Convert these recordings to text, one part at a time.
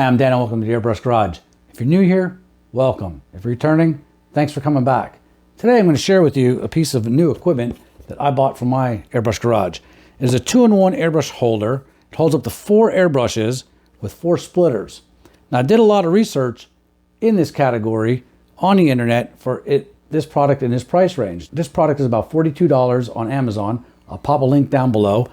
I'm Dan and welcome to the Airbrush Garage. If you're new here, welcome. If you're returning, thanks for coming back. Today I'm going to share with you a piece of new equipment that I bought from my Airbrush Garage. It is a 2-in-1 airbrush holder. It holds up to 4 airbrushes with 4 splitters. Now I did a lot of research in this category on the internet for this product in this price range. This product is about $42 on Amazon. I'll pop a link down below.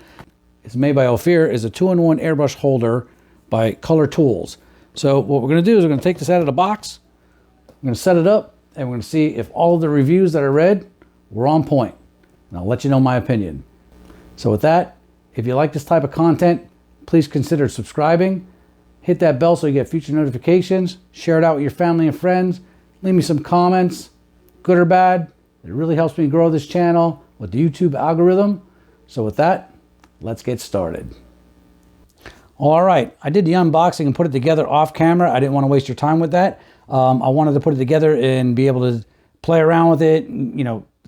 It's made by Ophir. It's a 2-in-1 airbrush holder by Color Tools. So what we're going to do is we're going to take this out of the box. I'm going to set it up and we're going to see if all of the reviews that I read were on point. And I'll let you know my opinion. So with that, if you like this type of content, please consider subscribing. Hit that bell so you get future notifications. Share it out with your family and friends. Leave me some comments, good or bad. It really helps me grow this channel with the YouTube algorithm. So with that, let's get started. All right, I did the unboxing and put it together off camera. I didn't want to waste your time with that. I wanted to put it together and be able to play around with it,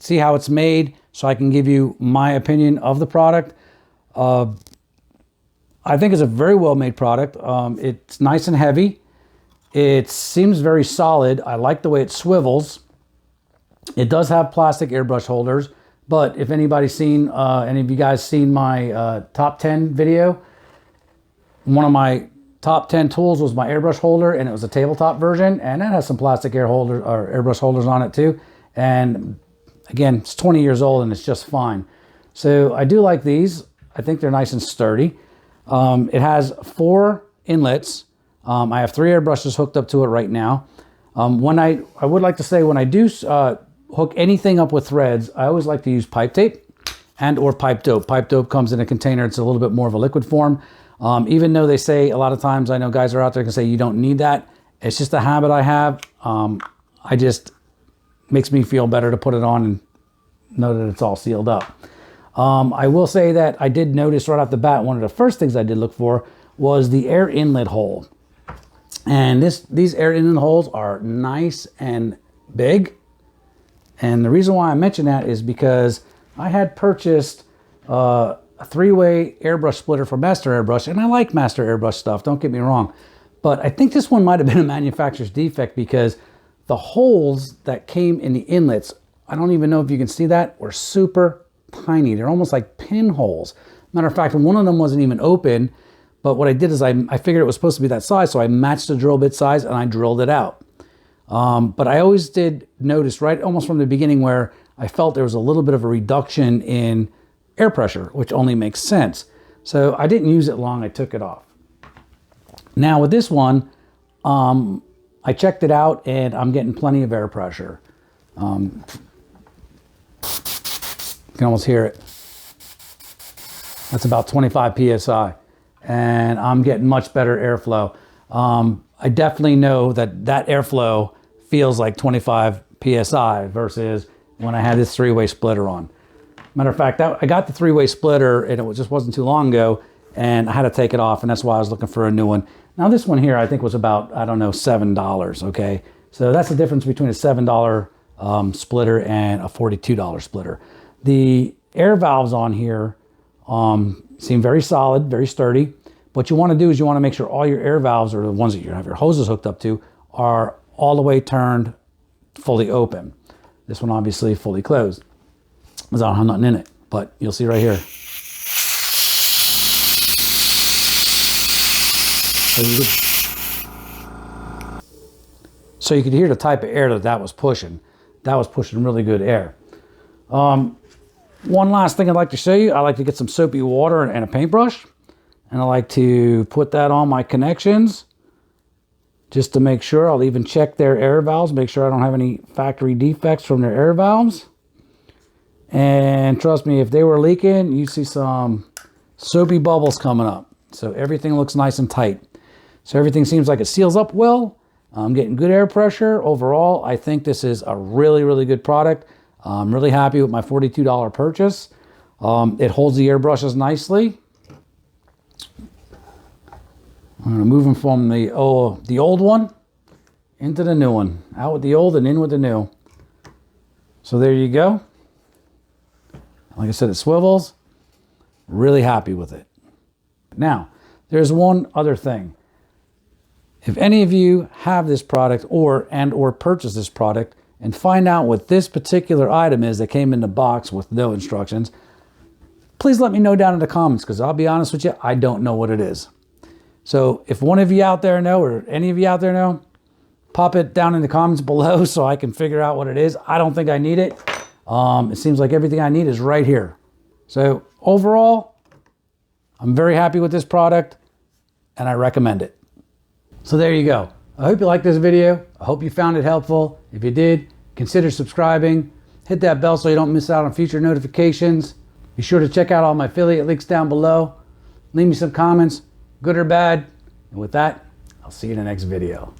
see how it's made so I can give you my opinion of the product. I think it's a very well-made product. It's nice and heavy. It seems very solid. I like the way it swivels. It does have plastic airbrush holders, but if anybody's seen, any of you guys seen my top 10 video, one of my top 10 tools was my airbrush holder, and it was a tabletop version, and it has some plastic airbrush holders on it too. And again, it's 20 years old and it's just fine. So I do like these. I think they're nice and sturdy. It has 4 inlets. I have 3 airbrushes hooked up to it right now. I would like to say when I do hook anything up with threads, I always like to use pipe tape and or pipe dope. Pipe dope comes in a container. It's a little bit more of a liquid form. Even though they say a lot of times, I know guys are out there can say you don't need that. It's just a habit I have. Makes me feel better to put it on and know that it's all sealed up. I will say that I did notice right off the bat, one of the first things I did look for was the air inlet hole. And these air inlet holes are nice and big. And the reason why I mention that is because I had purchased a 3-way airbrush splitter for Master Airbrush, and I like Master Airbrush stuff, don't get me wrong. But I think this one might have been a manufacturer's defect because the holes that came in the inlets, I don't even know if you can see that, were super tiny. They're almost like pinholes. Matter of fact, one of them wasn't even open, but what I did is I figured it was supposed to be that size, so I matched the drill bit size and I drilled it out. But I always did notice right almost from the beginning where I felt there was a little bit of a reduction in air pressure, which only makes sense. So I didn't use it long, I took it off. Now with this one, I checked it out and I'm getting plenty of air pressure. You can almost hear it. That's about 25 PSI. And I'm getting much better airflow. I definitely know that airflow feels like 25 PSI versus when I had this 3-way splitter on. Matter of fact, I got the 3-way splitter and it just wasn't too long ago and I had to take it off, and that's why I was looking for a new one. Now this one here I think was about, I don't know, $7, okay? So that's the difference between a $7 splitter and a $42 splitter. The air valves on here seem very solid, very sturdy. What you want to do is you want to make sure all your air valves, or the ones that you have your hoses hooked up to, are all the way turned fully open. This one obviously fully closed. There's nothing in it, but you'll see right here. So you could hear the type of air that was pushing. That was pushing really good air. One last thing I'd like to show you. I like to get some soapy water and a paintbrush. And I like to put that on my connections just to make sure. I'll even check their air valves, make sure I don't have any factory defects from their air valves. And trust me, if they were leaking, you see some soapy bubbles coming up. So everything looks nice and tight. So everything seems like it seals up well. I'm getting good air pressure. Overall, I think this is a really, really good product. I'm really happy with my $42 purchase. It holds the airbrushes nicely. I'm going to move them from the old one into the new one. Out with the old and in with the new. So there you go. Like I said, it swivels. Really happy with it. Now, there's one other thing. If any of you have this product or purchase this product and find out what this particular item is that came in the box with no instructions, please let me know down in the comments, because I'll be honest with you, I don't know what it is. So if one of you out there know, or any of you out there know, pop it down in the comments below so I can figure out what it is. I don't think I need it. It seems like everything I need is right here. So overall, I'm very happy with this product and I recommend it. So there you go. I hope you liked this video. I hope you found it helpful. If you did, consider subscribing. Hit that bell so you don't miss out on future notifications. Be sure to check out all my affiliate links down below. Leave me some comments, good or bad. And with that, I'll see you in the next video.